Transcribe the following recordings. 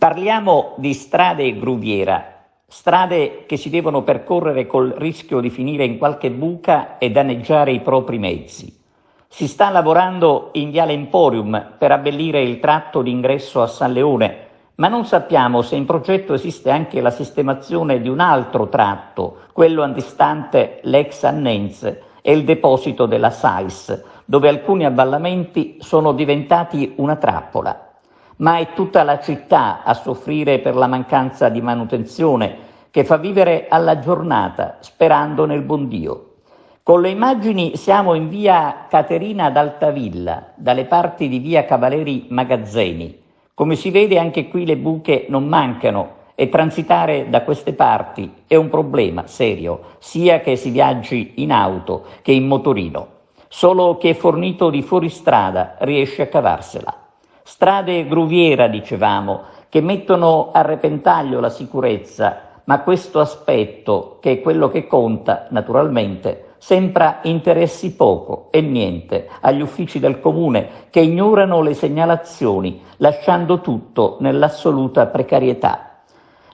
Parliamo di strade e gruviera, strade che si devono percorrere col rischio di finire in qualche buca e danneggiare i propri mezzi. Si sta lavorando in Viale Emporium per abbellire il tratto d'ingresso a San Leone, ma non sappiamo se in progetto esiste anche la sistemazione di un altro tratto, quello antistante l'ex Annenze e il deposito della SAIS, dove alcuni avvallamenti sono diventati una trappola. Ma è tutta la città a soffrire per la mancanza di manutenzione che fa vivere alla giornata sperando nel buon Dio. Con le immagini siamo in via Caterina d'Altavilla, dalle parti di via Cavaleri Magazzeni. Come si vede anche qui le buche non mancano e transitare da queste parti è un problema serio, sia che si viaggi in auto che in motorino. Solo chi è fornito di fuoristrada riesce a cavarsela. Strade e gruviera, dicevamo, che mettono a repentaglio la sicurezza, ma questo aspetto, che è quello che conta, naturalmente, sembra interessi poco e niente agli uffici del comune che ignorano le segnalazioni, lasciando tutto nell'assoluta precarietà.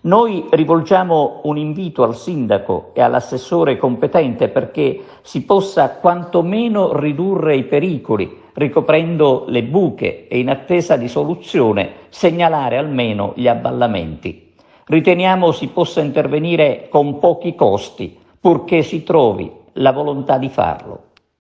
Noi rivolgiamo un invito al sindaco e all'assessore competente perché si possa quantomeno ridurre i pericoli, ricoprendo le buche e in attesa di soluzione segnalare almeno gli avvallamenti. Riteniamo si possa intervenire con pochi costi, purché si trovi la volontà di farlo.